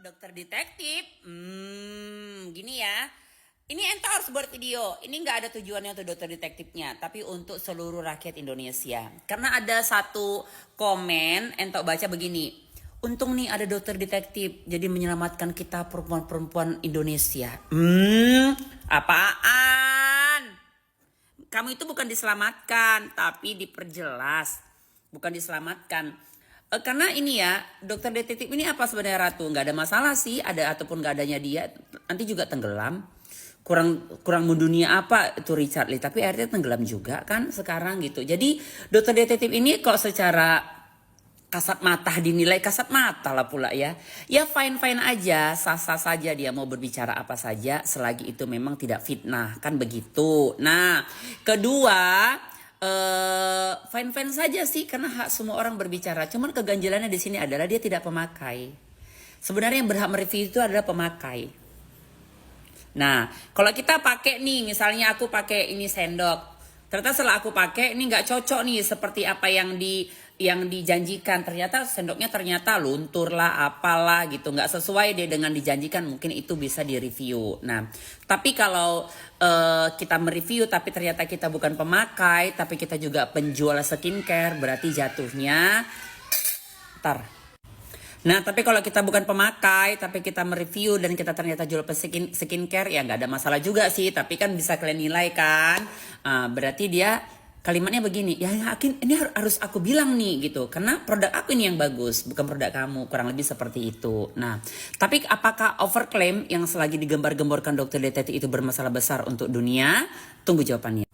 Dokter detektif, gini ya. Ini ente harus buat video. Ini nggak ada tujuannya untuk dokter detektifnya, tapi untuk seluruh rakyat Indonesia. Karena ada satu komen, ente baca begini. Untung nih ada dokter detektif, jadi menyelamatkan kita perempuan-perempuan Indonesia. Apaan? Kamu itu bukan diselamatkan, tapi diperjelas. Bukan diselamatkan. Karena ini ya, dokter detektif ini apa sebenarnya Ratu? Nggak ada masalah sih, ada ataupun nggak adanya dia. Nanti juga tenggelam. Kurang mendunia apa itu Richard Lee. Tapi akhirnya tenggelam juga kan sekarang gitu. Jadi dokter detektif ini kok secara kasat mata dinilai kasat mata lah pula ya. Ya fine-fine aja, sah-sah saja dia mau berbicara apa saja selagi itu memang tidak fitnah, kan begitu. Nah, kedua, fine-fine saja sih karena hak semua orang berbicara. Cuman keganjilannya di sini adalah dia tidak pemakai. Sebenarnya yang berhak mereview itu adalah pemakai. Nah, kalau kita pakai nih, misalnya aku pakai ini sendok. Ternyata setelah aku pakai ini nggak cocok nih seperti apa yang dijanjikan. Ternyata sendoknya ternyata luntur lah, apalah gitu, nggak sesuai deh dengan dijanjikan. Mungkin itu bisa direview. Nah, tapi kalau kita mereview tapi ternyata kita bukan pemakai, tapi kita juga penjual skincare, berarti jatuhnya Nah, tapi kalau kita bukan pemakai, tapi kita mereview dan kita ternyata jual skincare, ya nggak ada masalah juga sih. Tapi kan bisa kalian nilai kan. Berarti dia kalimatnya begini, ya yakin ini harus aku bilang nih gitu. Karena produk aku ini yang bagus, bukan produk kamu. Kurang lebih seperti itu. Nah, tapi apakah overclaim yang selagi digembar-gemborkan dokter detektif itu bermasalah besar untuk dunia? Tunggu jawabannya.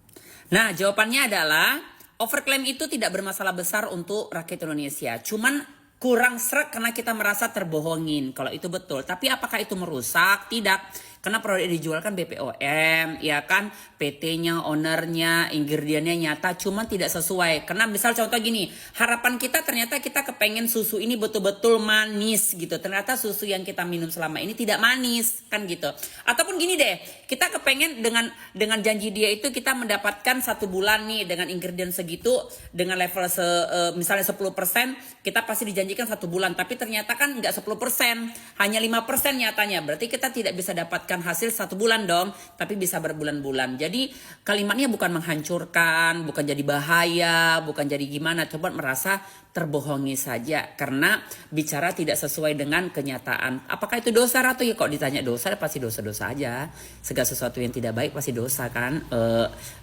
Nah, jawabannya adalah overclaim itu tidak bermasalah besar untuk rakyat Indonesia. Cuman kurang srek karena kita merasa terbohongin. Kalau itu betul. Tapi apakah itu merusak? Tidak. Karena produk yang dijual kan BPOM, ya kan, PT-nya, ownernya, ingredientnya nyata, cuman tidak sesuai. Karena misal contoh gini, harapan kita ternyata kita kepengen susu ini betul-betul manis gitu. Ternyata susu yang kita minum selama ini tidak manis, kan gitu. Ataupun gini deh, kita kepengen dengan janji dia itu kita mendapatkan 1 bulan nih dengan ingredient segitu, dengan level misalnya 10%, kita pasti dijanjikan 1 bulan. Tapi ternyata kan nggak 10%, hanya 5% nyatanya. Berarti kita tidak bisa dapatkan hasil 1 bulan dong, tapi bisa berbulan-bulan. Jadi kalimatnya bukan menghancurkan, bukan jadi bahaya, bukan jadi gimana, coba merasa terbohongi saja karena bicara tidak sesuai dengan kenyataan. Apakah itu dosa Ratu? Ya kok ditanya dosa, pasti dosa-dosa aja. Segala sesuatu yang tidak baik pasti dosa kan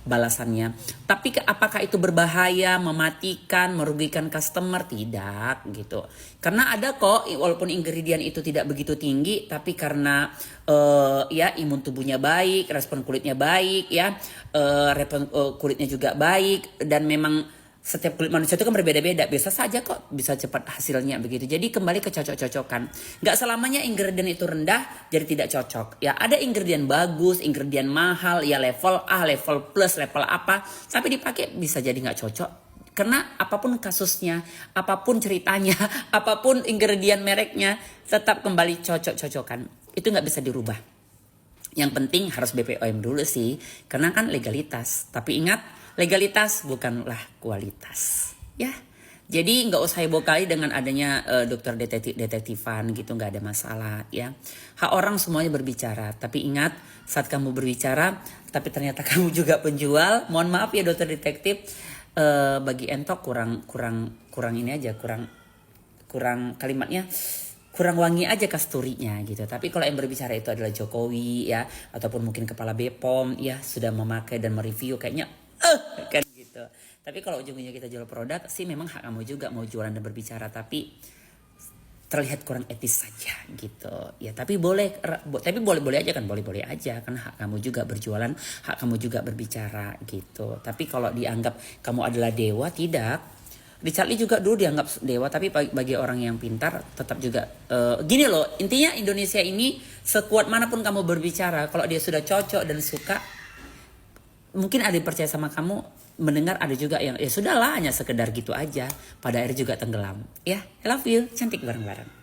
balasannya. Tapi apakah itu berbahaya, mematikan, merugikan customer? Tidak gitu. Karena ada kok walaupun ingredient itu tidak begitu tinggi, tapi karena ya imun tubuhnya baik, respon kulitnya baik, ya kulitnya juga baik, dan memang setiap kulit manusia itu kan berbeda-beda, biasa saja kok bisa cepat hasilnya begitu. Jadi kembali ke cocok-cocokan. Nggak selamanya ingredient itu rendah jadi tidak cocok. Ya ada ingredient bagus, ingredient mahal, ya level A, level plus, level apa, tapi dipakai bisa jadi nggak cocok. Karena apapun kasusnya, apapun ceritanya, apapun ingredient mereknya, tetap kembali cocok-cocokan. Itu nggak bisa dirubah. Yang penting harus BPOM dulu sih, karena kan legalitas. Tapi ingat, legalitas bukanlah kualitas. Ya, jadi nggak usah heboh kali dengan adanya dokter detektifan gitu, nggak ada masalah ya. Hak orang semuanya berbicara. Tapi ingat, saat kamu berbicara, tapi ternyata kamu juga penjual, mohon maaf ya dokter detektif. Bagi entok kurang ini aja, kurang kalimatnya, kurang wangi aja kasturinya gitu. Tapi kalau yang berbicara itu adalah Jokowi ya, ataupun mungkin kepala BPOM ya, sudah memakai dan mereview kayaknya kan gitu. Tapi kalau ujung-ujungnya kita jual produk sih memang hak kamu juga mau jualan dan berbicara, tapi terlihat kurang etis saja gitu ya. Tapi boleh aja kan, boleh aja kan, hak kamu juga berjualan, hak kamu juga berbicara gitu. Tapi kalau dianggap kamu adalah dewa, tidak. Richard Lee juga dulu dianggap dewa, tapi bagi orang yang pintar tetap juga gini loh, intinya Indonesia ini sekuat manapun kamu berbicara, kalau dia sudah cocok dan suka, mungkin ada yang percaya sama kamu, mendengar, ada juga yang ya sudahlah hanya sekedar gitu aja, pada akhirnya juga tenggelam. Ya, I love you, cantik bareng-bareng.